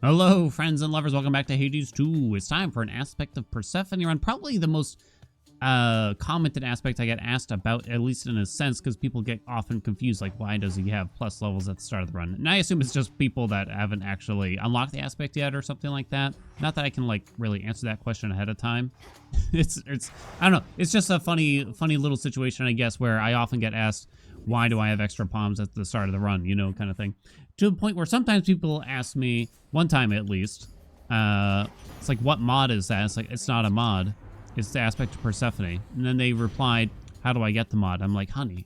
Hello, friends and lovers. Welcome back to Hades 2. It's time for an aspect of Persephone run. Probably the most commented aspect I get asked about, at least in a sense, because people get often confused, like, why does he have plus levels at the start of the run? And I assume it's just people that haven't actually unlocked the aspect yet or something like that. Not that I can, like, really answer that question ahead of time. it's I don't know. It's just a funny little situation, I guess, where I often get asked, why do I have extra palms at the start of the run, you know, kind of thing. To the point where sometimes people ask me, one time at least, it's like, what mod is that? It's like, it's not a mod. It's the aspect of Persephone. And then they replied, how do I get the mod? I'm like, honey,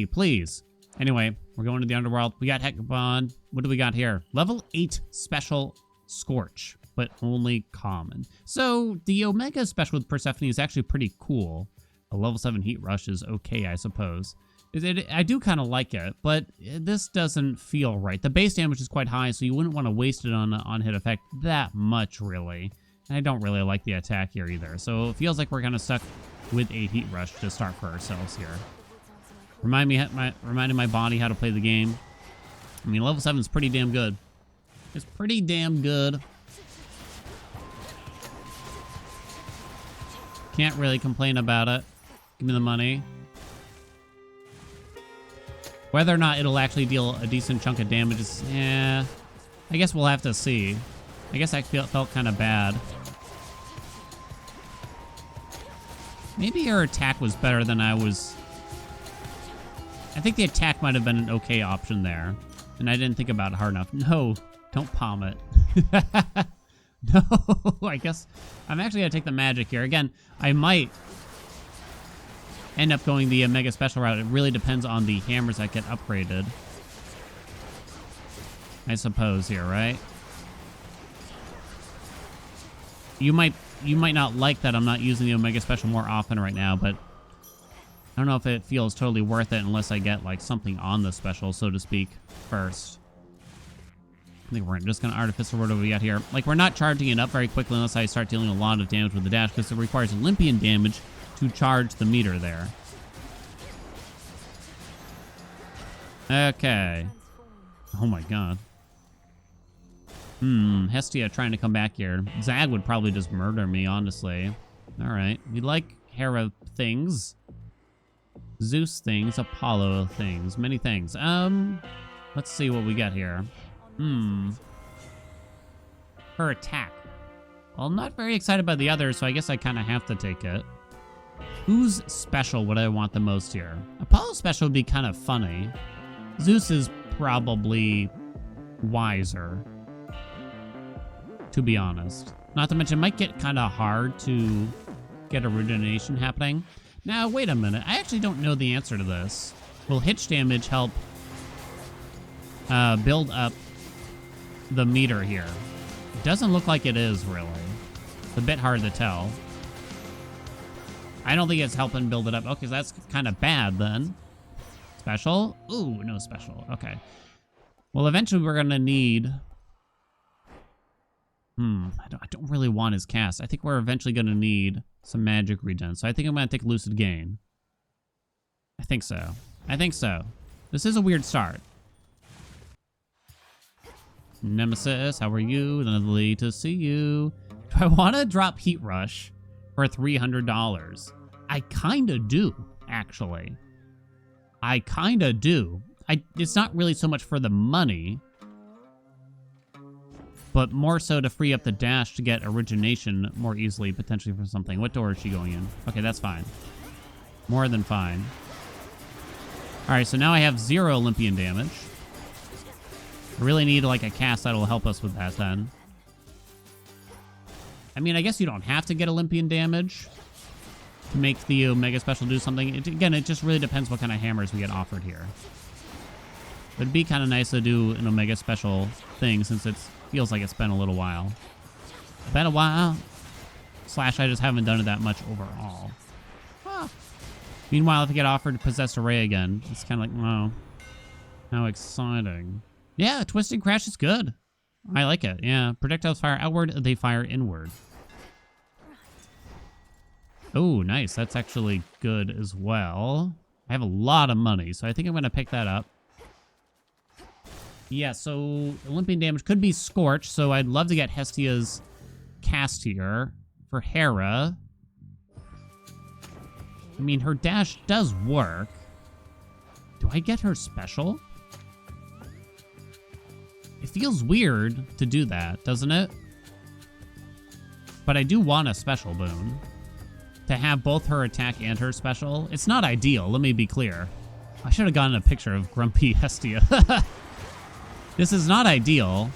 please. Anyway, we're going to the underworld. We got Hecabon. What do we got here? Level 8 special Scorch, but only common. So the Omega special with Persephone is actually pretty cool. A level 7 heat rush is okay, I suppose. I do kind of like it, but this doesn't feel right. The base damage is quite high, so you wouldn't want to waste it on hit effect that much, really. And I don't really like the attack here either. So it feels like we're kind of stuck with a heat rush to start for ourselves here. Reminding my body how to play the game. I mean, level 7 is pretty damn good. It's pretty damn good. Can't really complain about it. Give me the money. Whether or not it'll actually deal a decent chunk of damage is, I guess we'll have to see. I guess I felt kind of bad. Maybe her attack was better than I was. I think the attack might have been an okay option there. And I didn't think about it hard enough. No, don't palm it. No, I guess I'm actually going to take the magic here. Again, I might end up going the Mega Special route. It really depends on the hammers that get upgraded, I suppose, here, right? You might not like that I'm not using the Omega Special more often right now, but I don't know if it feels totally worth it unless I get, like, something on the special, so to speak, first. I think we're just going to Artificer. What do we got here? Like, we're not charging it up very quickly unless I start dealing a lot of damage with the dash, because it requires Olympian damage to charge the meter there. Okay. Oh my god. Hestia trying to come back here. Zag would probably just murder me, honestly. Alright. We like Hera things. Zeus things. Apollo things. Many things. Let's see what we got here. Her attack. Well, I'm not very excited about the others, so I guess I kind of have to take it. Whose special would I want the most here? Apollo's special would be kind of funny. Zeus is probably wiser, to be honest. Not to mention, it might get kind of hard to get origination happening. Now, wait a minute. I actually don't know the answer to this. Will hitch damage help build up the meter here? It doesn't look like it is, really. It's a bit hard to tell. I don't think it's helping build it up. Okay, so that's kind of bad then. Special? Ooh, no special. Okay. Well, eventually we're going to need... I don't really want his cast. I think we're eventually going to need some magic regen. So I think I'm going to take Lucid Gain. I think so. This is a weird start. Nemesis, how are you? Lovely to see you. Do I want to drop Heat Rush for $300? I kind of do, actually. I kind of do. It's not really so much for the money, but more so to free up the dash to get origination more easily, potentially for something. What door is she going in? Okay, that's fine. More than fine. All right, so now I have 0 Olympian damage. I really need, like, a cast that'll help us with that, then. I mean, I guess you don't have to get Olympian damage to make the Omega Special do something. Again, it just really depends what kind of hammers we get offered here. But it'd be kind of nice to do an Omega Special thing since it feels like it's been a little while. Been a while. Slash, I just haven't done it that much overall. Huh. Meanwhile, if I get offered Possessed Array again, it's kind of like, wow, how exciting. Yeah, Twisting Crash is good. I like it, yeah. Projectiles fire outward, they fire inward. Oh, nice. That's actually good as well. I have a lot of money, so I think I'm going to pick that up. Yeah, so Olympian damage could be Scorch, so I'd love to get Hestia's cast here. For Hera, I mean, her dash does work. Do I get her special? It feels weird to do that, doesn't it? But I do want a special boon. To have both her attack and her special. It's not ideal, let me be clear. I should have gotten a picture of Grumpy Hestia. This is not ideal,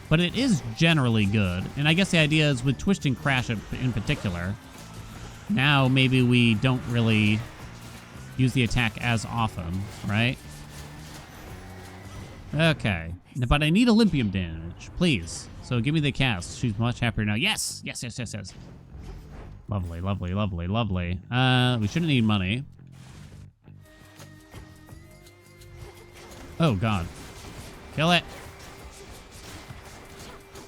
but it is generally good. And I guess the idea is with Twisting Crash in particular, now maybe we don't really use the attack as often, right? Okay, but I need Olympium damage, please. So give me the cast. She's much happier now. Yes, yes, yes, yes, yes. Lovely, lovely, lovely, lovely. We shouldn't need money. Oh, God. Kill it.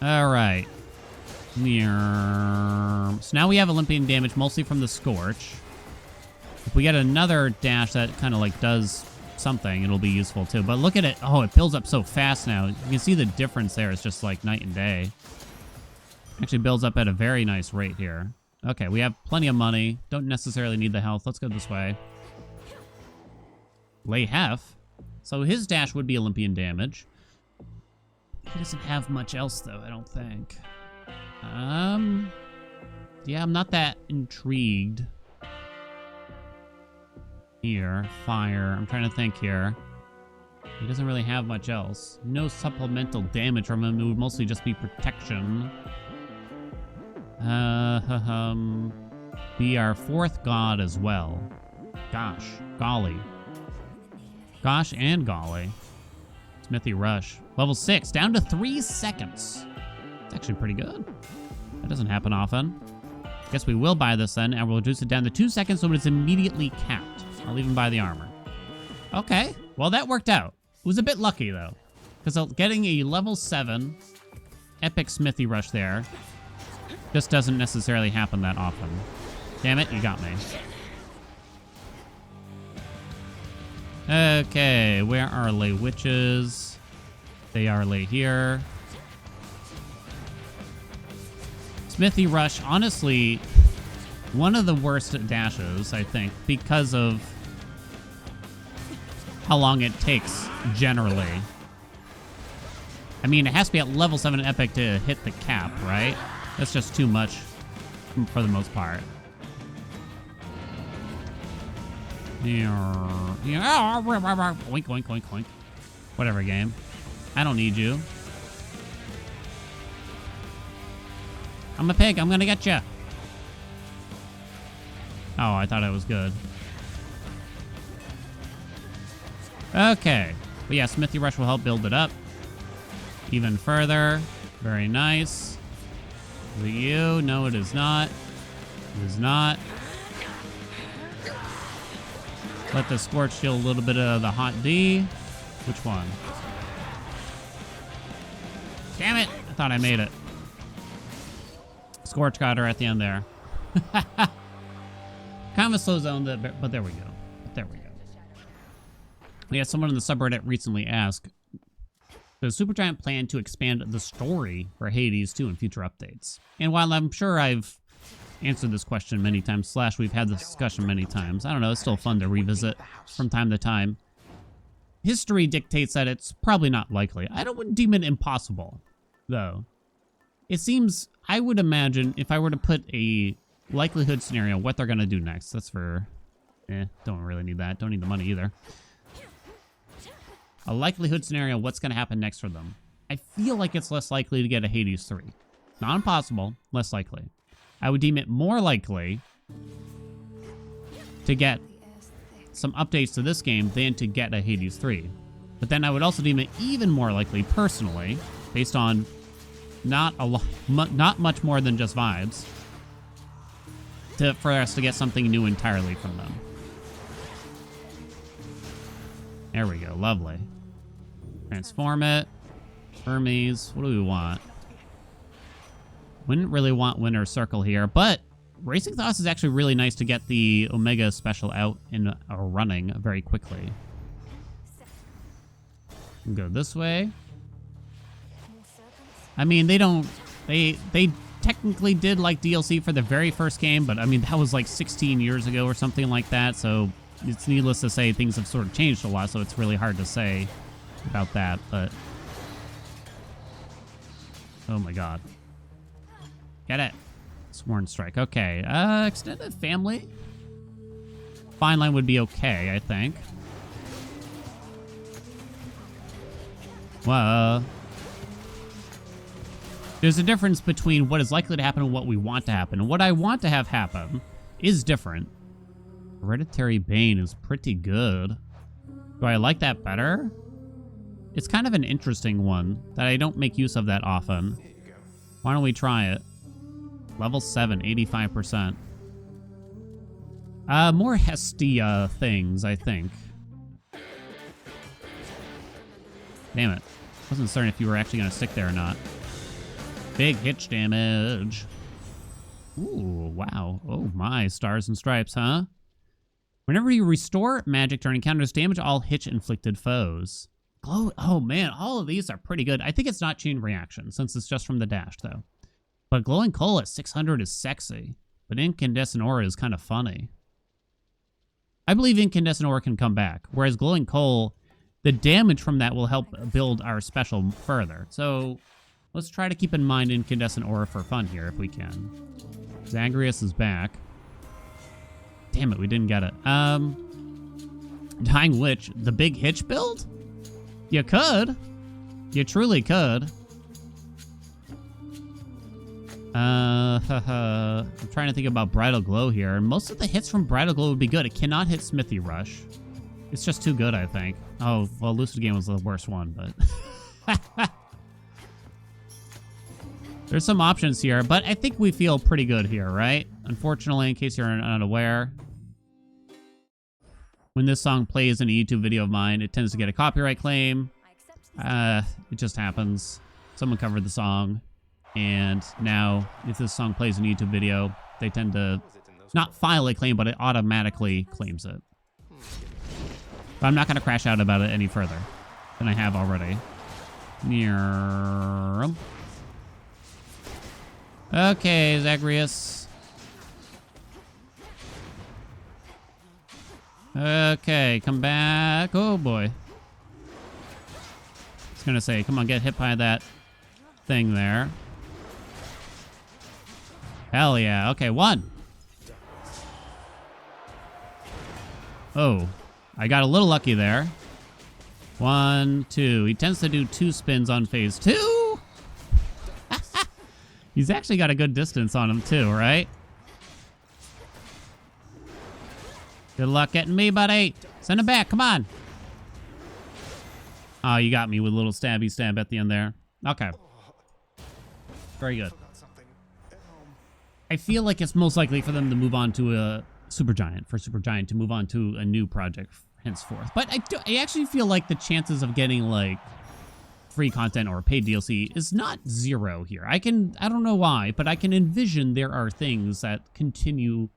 All right. So now we have Olympian damage mostly from the Scorch. If we get another dash that kind of like does something, it'll be useful too. But look at it. Oh, it builds up so fast now. You can see the difference there. It's just like night and day. Actually builds up at a very nice rate here. Okay, we have plenty of money. Don't necessarily need the health. Let's go this way. Lay Hef. So his dash would be Olympian damage. He doesn't have much else, though, I don't think. Yeah, I'm not that intrigued. Here, fire. I'm trying to think here. He doesn't really have much else. No supplemental damage from him. It would mostly just be protection. Be our fourth god as well. Gosh, golly. Gosh and golly. Smithy Rush. Level 6, down to 3 seconds. It's actually pretty good. That doesn't happen often. Guess we will buy this then, and we'll reduce it down to 2 seconds so it's immediately capped. I'll even buy the armor. Okay, well that worked out. It was a bit lucky though, because getting a level 7 epic Smithy Rush there just doesn't necessarily happen that often. Damn it, you got me. Okay, where are lay witches? They are lay here. Smithy Rush, honestly, one of the worst dashes, I think, because of how long it takes, generally. I mean, it has to be at level 7 epic to hit the cap, right? That's just too much for the most part. Oink, oink, oink, oink. Whatever, game. I don't need you. I'm a pig. I'm gonna get you. Oh, I thought I was good. Okay. But yeah, Smithy Rush will help build it up even further. Very nice. Is it you? No, it is not. It is not. Let the Scorch steal a little bit of the hot D. Which one? Damn it! I thought I made it. Scorch got her at the end there. Kind of a slow zone, but there we go. There we go. We had someone in the subreddit recently ask, does Supergiant plan to expand the story for Hades 2 in future updates? And while I'm sure I've answered this question many times, / we've had this discussion many times, I don't know, it's still fun to revisit from time to time. History dictates that it's probably not likely. I don't deem it impossible, though. It seems, I would imagine, if I were to put a likelihood scenario, what they're going to do next. That's for, don't really need that. Don't need the money either. A likelihood scenario, what's going to happen next for them. I feel like it's less likely to get a Hades 3. Not impossible, less likely. I would deem it more likely to get some updates to this game than to get a Hades 3. But then I would also deem it even more likely, personally, based on not much more than just vibes, for us to get something new entirely from them. There we go, lovely. Transform it. Hermes, what do we want? Wouldn't really want Winner's Circle here, but Racing Thoughts is actually really nice to get the Omega special out and running very quickly. Go this way. I mean, they technically did like DLC for the very first game, but I mean, that was like 16 years ago or something like that. So it's needless to say things have sort of changed a lot. So it's really hard to say about that, but oh my God. Get it. Sworn strike. Okay. Extended family. Fine line would be okay, I think. Well, there's a difference between what is likely to happen and what we want to happen. And what I want to have happen is different. Hereditary Bane is pretty good. Do I like that better? It's kind of an interesting one that I don't make use of that often. Why don't we try it? Level 7, 85%. More Hestia things, I think. Damn it. Wasn't certain if you were actually going to stick there or not. Big hitch damage. Ooh, wow. Oh my, stars and stripes, huh? Whenever you restore magic during encounters, damage all hitch-inflicted foes. Glow. Oh man, all of these are pretty good. I think it's not chain reaction, since it's just from the dash, though. But glowing coal at 600 is sexy. But incandescent aura is kind of funny. I believe incandescent aura can come back, whereas glowing coal, the damage from that will help build our special further. So let's try to keep in mind incandescent aura for fun here if we can. Zagrias is back. Damn it, we didn't get it. Dying Witch, the big hitch build? You could. You truly could. I'm trying to think about Bridal Glow here. Most of the hits from Bridal Glow would be good. It cannot hit Smithy Rush. It's just too good, I think. Oh, well, Lucid Game was the worst one, but... There's some options here, but I think we feel pretty good here, right? Unfortunately, in case you're unaware, when this song plays in a YouTube video of mine, it tends to get a copyright claim. It just happens. Someone covered the song, and now if this song plays in a YouTube video, they tend to not file a claim, but it automatically claims it. But I'm not going to crash out about it any further than I have already. Okay, Zagrias. Okay, come back. Oh, boy. I was going to say, come on, get hit by that thing there. Hell yeah. Okay, 1. Oh, I got a little lucky there. 1, 2. He tends to do 2 spins on phase 2. He's actually got a good distance on him, too, right? Good luck getting me, buddy. Send him back. Come on. Oh, you got me with a little stabby stab at the end there. Okay. Very good. I feel like it's most likely for them to move on to a Supergiant, for Supergiant to move on to a new project henceforth. But I actually feel like the chances of getting, like, free content or paid DLC is not 0 here. I don't know why, but I can envision there are things that continue,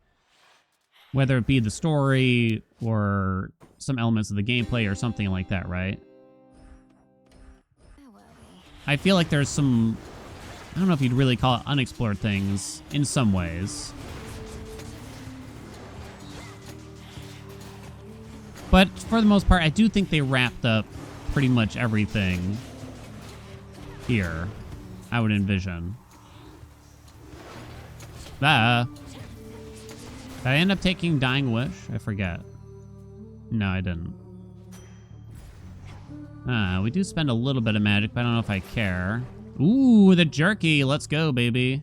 whether it be the story or some elements of the gameplay or something like that, right? I feel like there's some, I don't know if you'd really call it unexplored things in some ways. But for the most part, I do think they wrapped up pretty much everything here, I would envision. Did I end up taking Dying Wish? I forget. No, I didn't. We do spend a little bit of magic, but I don't know if I care. Ooh, the jerky. Let's go, baby.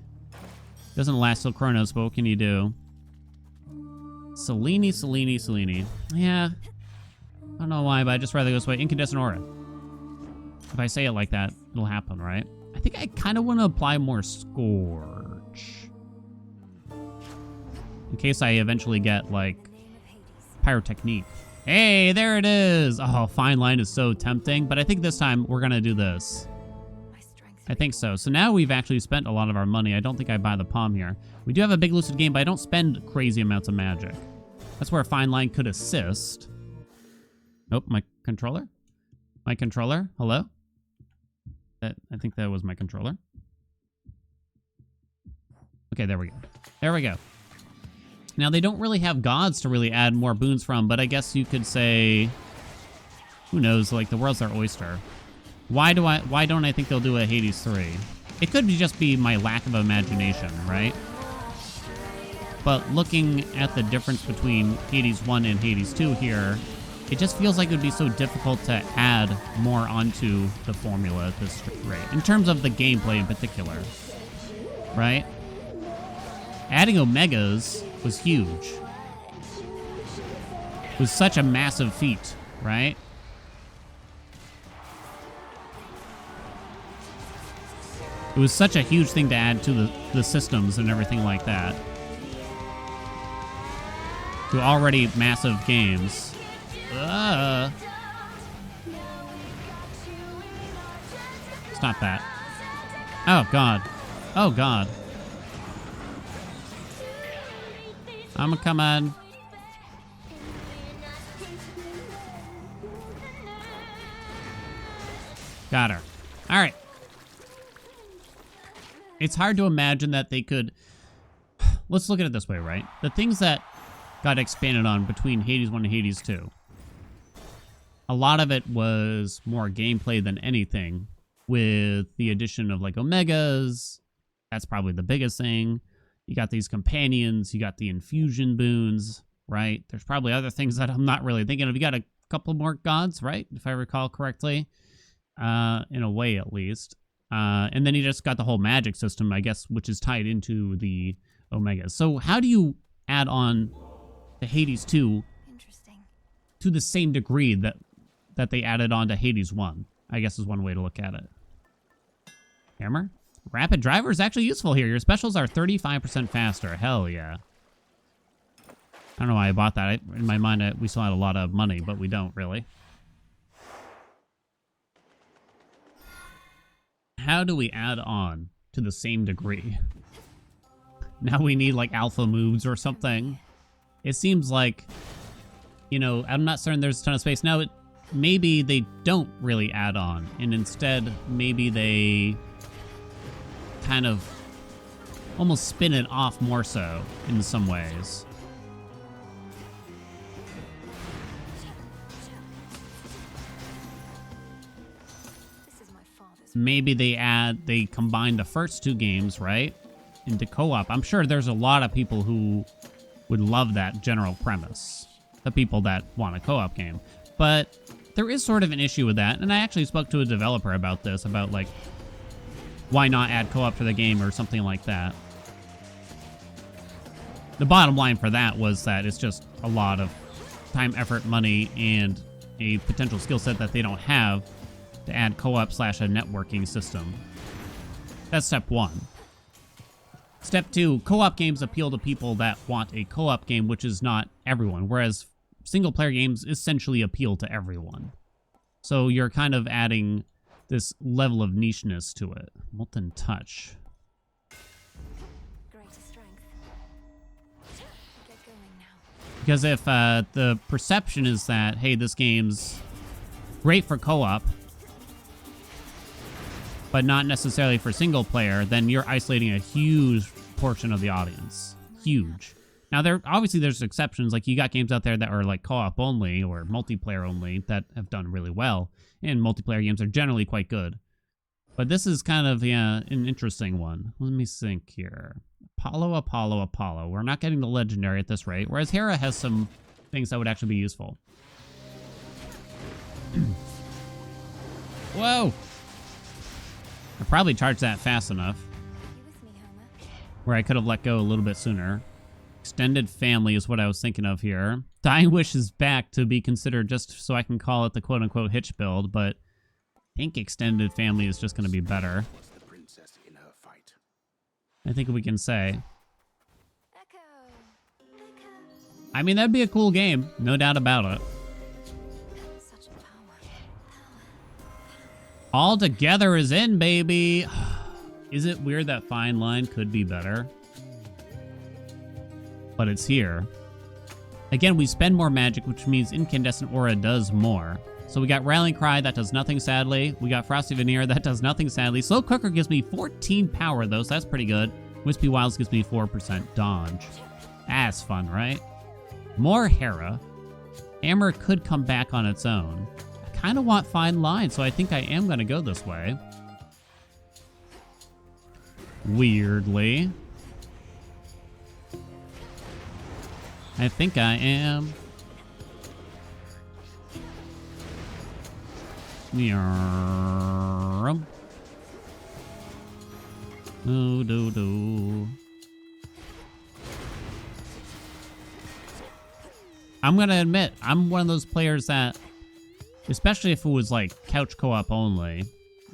Doesn't last till Chronos, but what can you do? Selene, Selene, Selene. Yeah. I don't know why, but I'd just rather go this way. Incandescent Aura. If I say it like that, it'll happen, right? I think I kind of want to apply more Scorch. In case I eventually get, like, Pyrotechnique. Hey, there it is! Oh, Fine Line is so tempting, but I think this time we're going to do this. I think so. So now we've actually spent a lot of our money. I don't think I buy the Palm here. We do have a big Lucid Game, but I don't spend crazy amounts of magic. That's where Fine Line could assist. Nope, my controller? My controller? Hello? I think that was my controller. Okay, there we go. There we go. Now, they don't really have gods to really add more boons from, but I guess you could say... Who knows? Like, the world's their oyster. Why don't I think they'll do a Hades 3? It could just be my lack of imagination, right? But looking at the difference between Hades 1 and Hades 2 here, it just feels like it would be so difficult to add more onto the formula at this rate. In terms of the gameplay in particular, right? Adding Omegas was huge. It was such a massive feat, right? It was such a huge thing to add to the systems and everything like that. To already massive games. Stop that. Oh, God. Oh, God. I'm coming. Got her. All right. It's hard to imagine that they could... Let's look at it this way, right? The things that got expanded on between Hades 1 and Hades 2, a lot of it was more gameplay than anything, with the addition of, like, Omegas. That's probably the biggest thing. You got these companions. You got the infusion boons, right? There's probably other things that I'm not really thinking of. You got a couple more gods, right? If I recall correctly. In a way, at least. And then you just got the whole magic system, I guess, which is tied into the Omegas. So how do you add on the Hades 2 to the same degree that they added on to Hades 1? I guess is one way to look at it. Hammer? Rapid driver is actually useful here. Your specials are 35% faster. Hell yeah. I don't know why I bought that. In my mind, we still had a lot of money, but we don't really. How do we add on to the same degree? Now we need, like, alpha moves or something. It seems like, you know, I'm not certain there's a ton of space. Now, maybe they don't really add on, and instead, maybe they kind of almost spin it off more so in some ways. Maybe they combine the first two games, right, into co-op. I'm sure there's a lot of people who would love that general premise. The people that want a co-op game. But there is sort of an issue with that, and I actually spoke to a developer about this, about, like, why not add co-op to the game or something like that. The bottom line for that was that it's just a lot of time, effort, money, and a potential skill set that they don't have to add co-op / a networking system. That's step one. Step two, co-op games appeal to people that want a co-op game, which is not everyone, whereas single-player games essentially appeal to everyone. So you're kind of adding this level of nicheness to it. Molten Touch. Because if the perception is that, hey, this game's great for co-op, but not necessarily for single player, then you're isolating a huge portion of the audience. Huge. Now, there's exceptions. Like, you got games out there that are, like, co-op only or multiplayer only that have done really well. And multiplayer games are generally quite good. But this is kind of, yeah, an interesting one. Let me think here. Apollo. We're not getting the legendary at this rate, whereas Hera has some things that would actually be useful. Whoa! I probably charged that fast enough. Where I could have let go a little bit sooner. Extended family is what I was thinking of here. Dying Wish is back to be considered just so I can call it the quote-unquote hitch build, but I think extended family is just going to be better. I think we can say. I mean, that'd be a cool game. No doubt about it. All Together is in, baby. Is it weird that Fine Line could be better? But it's here. Again, we spend more magic, which means Incandescent Aura does more. So we got Rallying Cry, that does nothing, sadly. We got Frosty Veneer, that does nothing, sadly. Slow Cooker gives me 14 power, though, so that's pretty good. Wispy Wilds gives me 4% dodge. That's fun, right? More Hera. Hammer could come back on its own. I kind of want Fine Line, so I think I am going to go this way. Weirdly. I think I am. Do. I'm gonna admit, I'm one of those players that, especially if it was like couch co-op only,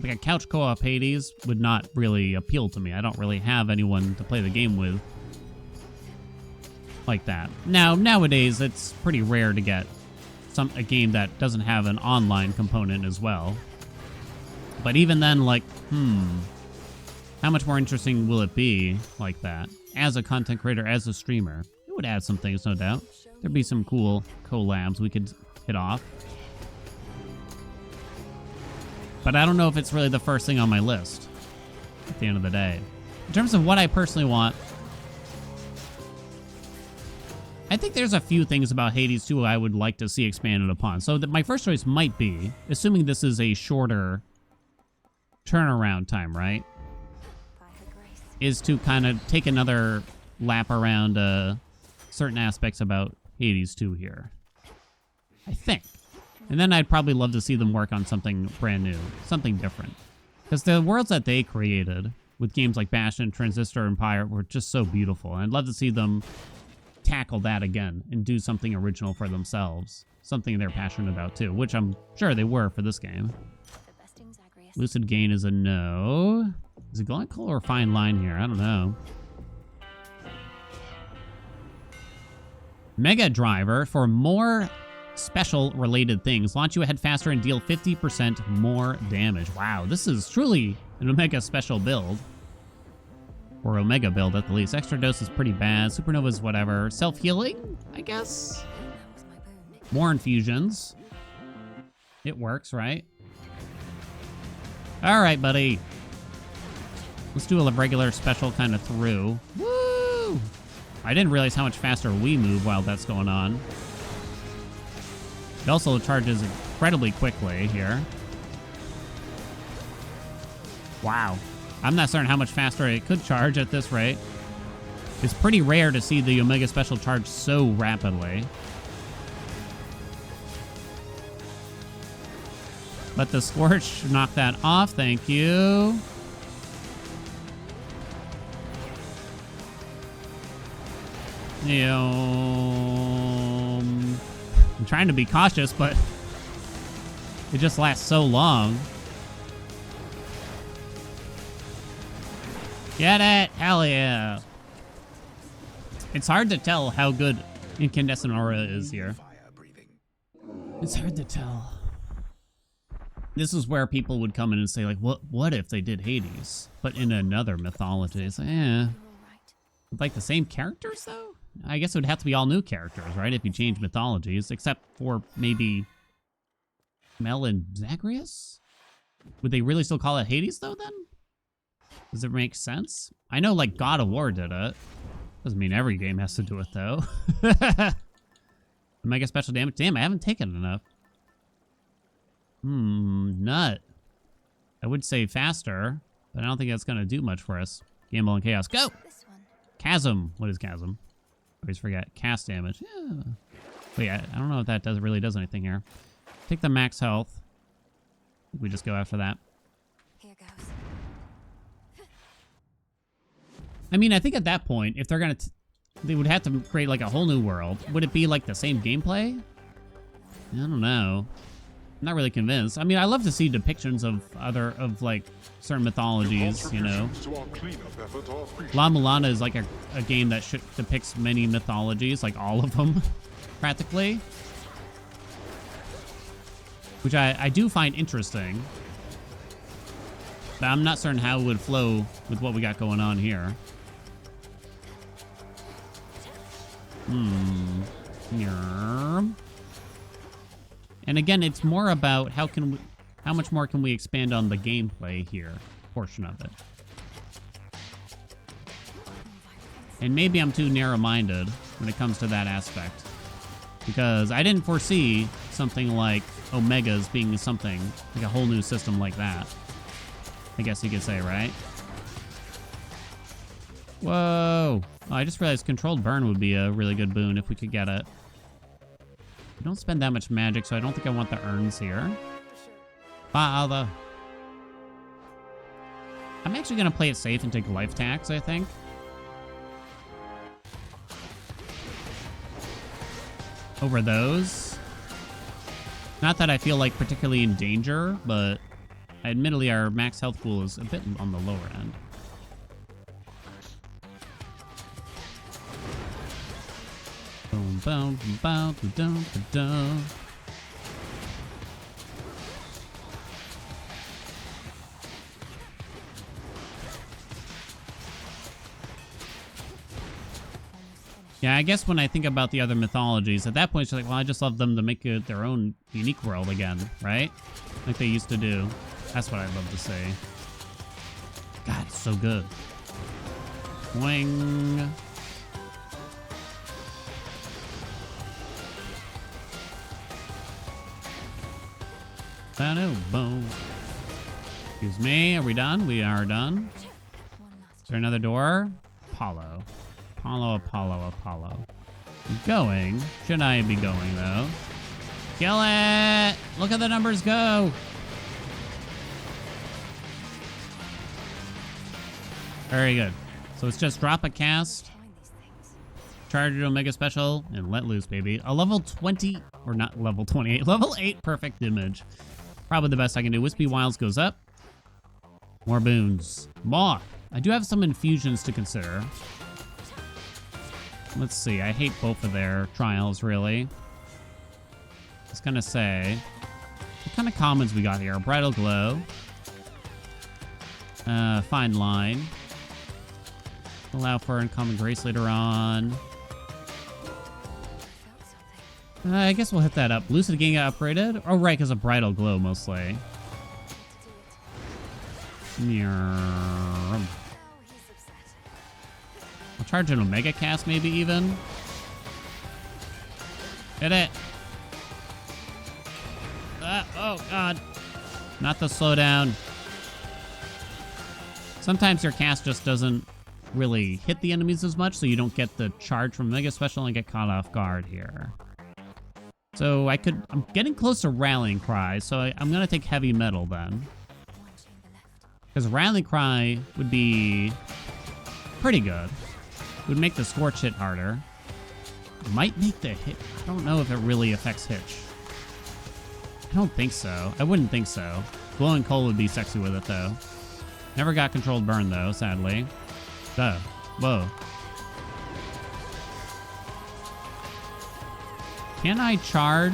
like a couch co-op Hades would not really appeal to me. I don't really have anyone to play the game with like that. Now, nowadays, it's pretty rare to get a game that doesn't have an online component as well. But even then, like, how much more interesting will it be like that? As a content creator, as a streamer, it would add some things, no doubt. There'd be some cool collabs we could hit off. But I don't know if it's really the first thing on my list at the end of the day. In terms of what I personally want, I think there's a few things about Hades 2 I would like to see expanded upon. So my first choice might be, assuming this is a shorter turnaround time, right? Is to kind of take another lap around certain aspects about Hades 2 here. I think. And then I'd probably love to see them work on something brand new, something different. Because the worlds that they created with games like Bastion, Transistor, and Pyre were just so beautiful. And I'd love to see them tackle that again and do something original for themselves. Something they're passionate about too, which I'm sure they were for this game. Lucid Gain is a no. Is it Glencoe or Fine Line here? I don't know. Mega Driver for more special related things. Launch you ahead faster and deal 50% more damage. Wow, this is truly an Omega special build. Or Omega build at the least. Extra dose is pretty bad. Supernova's whatever. Self-healing, I guess? More infusions. It works, right? Alright, buddy. Let's do a regular special kind of through. Woo! I didn't realize how much faster we move while that's going on. It also charges incredibly quickly here. Wow. I'm not certain how much faster it could charge at this rate. It's pretty rare to see the Omega Special charge so rapidly. Let the Scorch knock that off, thank you. I'm trying to be cautious, but it just lasts so long. Get it? Hell yeah. It's hard to tell how good Incandescent Aura is here. It's hard to tell. This is where people would come in and say, like, what if they did Hades, but in another mythology? It's like, like the same characters, though? I guess it would have to be all new characters, right? If you change mythologies, except for maybe Mel and Zagrias? Would they really still call it Hades, though, then? Does it make sense? I know, like, God of War did it. Doesn't mean every game has to do it, though. Mega special damage. Damn, I haven't taken enough. Nut. I would say faster, but I don't think that's going to do much for us. Gamble and Chaos. Go! Chasm. What is Chasm? I always forget. Cast damage. Yeah. But yeah, I don't know if that really does anything here. Take the max health. We just go after that. Here goes. I mean, I think at that point, if they're going to... They would have to create, like, a whole new world. Would it be, like, the same gameplay? I don't know. I'm not really convinced. I mean, I love to see depictions of like, certain mythologies, you know. La Mulana is like a game that depicts many mythologies, like all of them, practically. Which I do find interesting. But I'm not certain how it would flow with what we got going on here. And again, it's more about how much more can we expand on the gameplay here portion of it. And maybe I'm too narrow-minded when it comes to that aspect. Because I didn't foresee something like Omegas being something, like a whole new system like that. I guess you could say, right? Whoa! Oh, I just realized controlled burn would be a really good boon if we could get it. We don't spend that much magic, so I don't think I want the urns here. Father. I'm actually going to play it safe and take life tax, I think. Over those. Not that I feel like particularly in danger, but admittedly our max health pool is a bit on the lower end. Boom, boom, boom, boom, boom, boom. Yeah, I guess when I think about the other mythologies, at that point, it's like, well, I just love them to make it their own unique world again, right? Like they used to do. That's what I'd love to say. God, it's so good. Boing. Boom. Excuse me, are we done? We are done. Is there another door? Apollo. Apollo. Going. Should I be going, though? Kill it! Look at the numbers go! Very good. So it's just drop a cast, charge your Omega Special, and let loose, baby. A level 20, or not level 28, level 8 perfect image. Probably the best I can do. Wispy Wilds goes up. More boons. More! I do have some infusions to consider. Let's see. I hate both of their trials, really. I was gonna say, what kind of commons we got here? Bridal Glow. Fine Line. Allow for Uncommon Grace later on. I guess we'll hit that up. Lucid again got upgraded. Oh, right, because of Bridal Glow, mostly. I'll charge an Omega Cast, maybe, even. Hit it. Oh, God. Not the slowdown. Sometimes your cast just doesn't really hit the enemies as much, so you don't get the charge from Omega Special and get caught off guard here. So I'm getting close to Rallying Cry, so I'm going to take Heavy Metal then. Because Rallying Cry would be pretty good. It would make the Scorch hit harder. Might make the hit. I don't know if it really affects Hitch. I don't think so. I wouldn't think so. Glowing Coal would be sexy with it, though. Never got Controlled Burn, though, sadly. Duh. Whoa. Can I charge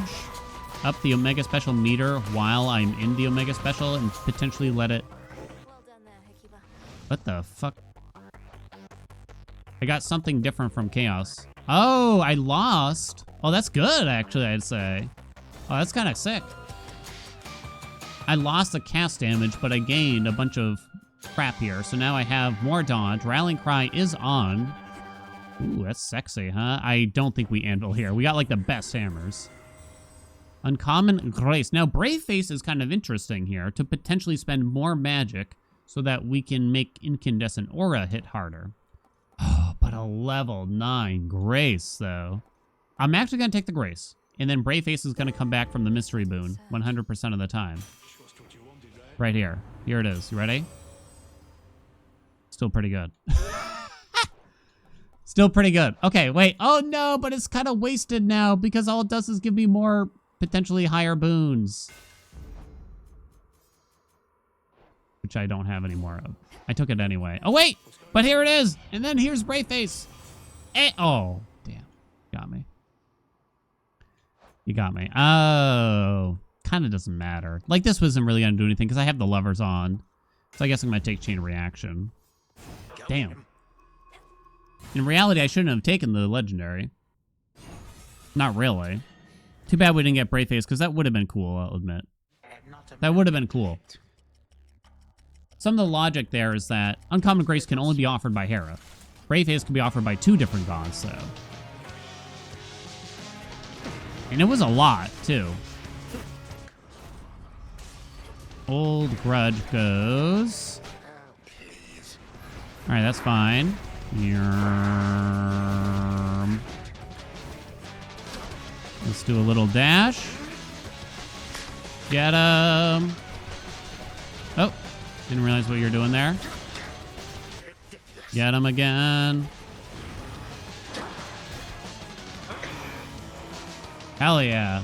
up the Omega Special meter while I'm in the Omega Special and potentially let it... What the fuck? I got something different from Chaos. Oh, I lost. Oh, that's good, actually, I'd say. Oh, that's kind of sick. I lost the cast damage, but I gained a bunch of crap here. So now I have more dodge. Rallying Cry is on. Ooh, that's sexy, huh? I don't think we anvil here. We got, like, the best hammers. Uncommon Grace. Now, Brave Face is kind of interesting here to potentially spend more magic so that we can make Incandescent Aura hit harder. Oh, but a level 9 Grace, though. I'm actually going to take the Grace. And then Brave Face is going to come back from the Mystery Boon 100% of the time. Right here. Here it is. You ready? Still pretty good. Still pretty good. Okay, wait. Oh, no, but it's kind of wasted now because all it does is give me more potentially higher boons. Which I don't have any more of. I took it anyway. Oh, wait! But here it is! And then here's Brave Face. Oh, damn. Got me. You got me. Oh. Kind of doesn't matter. Like, this wasn't really going to do anything because I have the levers on. So I guess I'm going to take Chain Reaction. Damn. In reality, I shouldn't have taken the Legendary. Not really. Too bad we didn't get Brave Face, because that would have been cool, I'll admit. That would have been cool. Some of the logic there is that Uncommon Grace can only be offered by Hera. Brave Face can be offered by 2 different gods, so. And it was a lot, too. Old Grudge goes. Alright, that's fine. Let's do a little dash. Get him. Oh, didn't realize what you're doing there. Get him again. Hell yeah.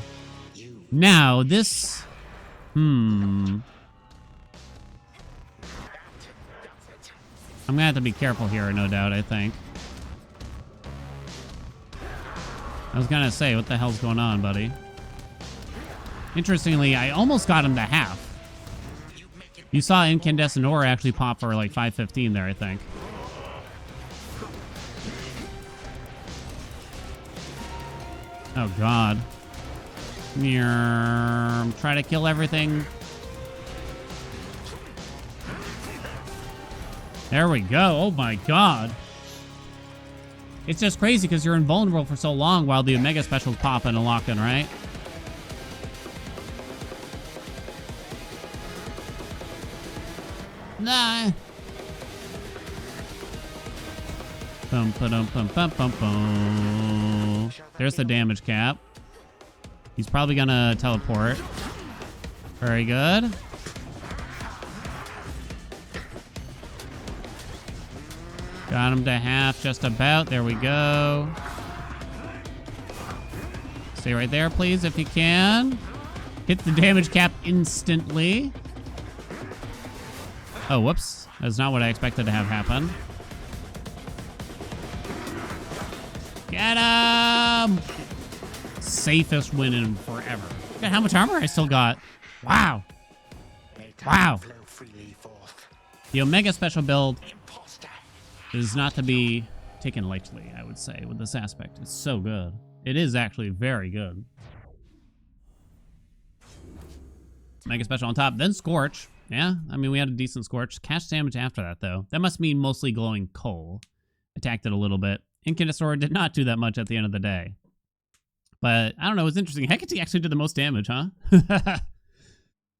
Now, this... I'm gonna have to be careful here, no doubt, I think. I was gonna say, what the hell's going on, buddy? Interestingly, I almost got him to half. You saw Incandescent Ore actually pop for like 515 there, I think. Oh, God. Try to kill everything. There we go. Oh, my God. It's just crazy because you're invulnerable for so long while the Omega Specials pop in and lock in, right? Nah. Bum, ba-dum, bum, bum, bum, bum. There's the damage cap. He's probably gonna teleport. Very good. Got him to half just about. There we go. Stay right there, please, if you can. Hit the damage cap instantly. Oh, whoops. That's not what I expected to have happen. Get him! Safest win in forever. Look at how much armor I still got. Wow. Wow. The Omega Special build is not to be taken lightly, I would say, with this aspect. It's so good. It is actually very good. Mega Special on top, then Scorch. Yeah, I mean, we had a decent Scorch. Cast damage after that, though. That must mean mostly glowing coal. Attacked it a little bit. Incandescent did not do that much at the end of the day. But, I don't know, it was interesting. Hecate actually did the most damage, huh?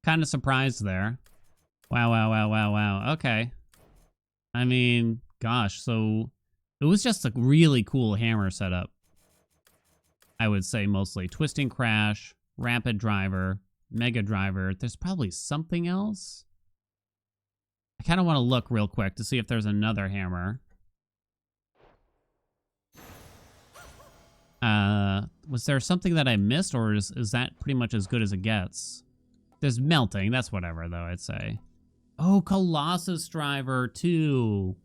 Kind of surprised there. Wow, wow, wow, wow, wow. Okay. I mean, gosh, so it was just a really cool hammer setup. I would say mostly. Twisting Crash, Rapid Driver, Mega Driver. There's probably something else. I kind of want to look real quick to see if there's another hammer. Was there something that I missed, or is that pretty much as good as it gets? There's Melting. That's whatever, though, I'd say. Oh, Colossus Driver, too.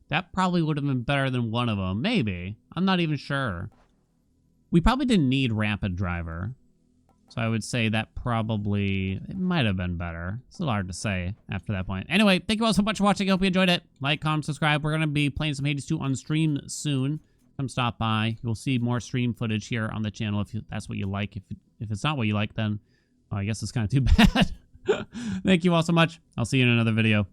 That probably would have been better than one of them. Maybe. I'm not even sure. We probably didn't need Rapid Driver. So I would say that probably... It might have been better. It's a little hard to say after that point. Anyway, thank you all so much for watching. I hope you enjoyed it. Like, comment, subscribe. We're going to be playing some Hades 2 on stream soon. Come stop by. You'll see more stream footage here on the channel if that's what you like. If it's not what you like, then I guess it's kind of too bad. Thank you all so much. I'll see you in another video.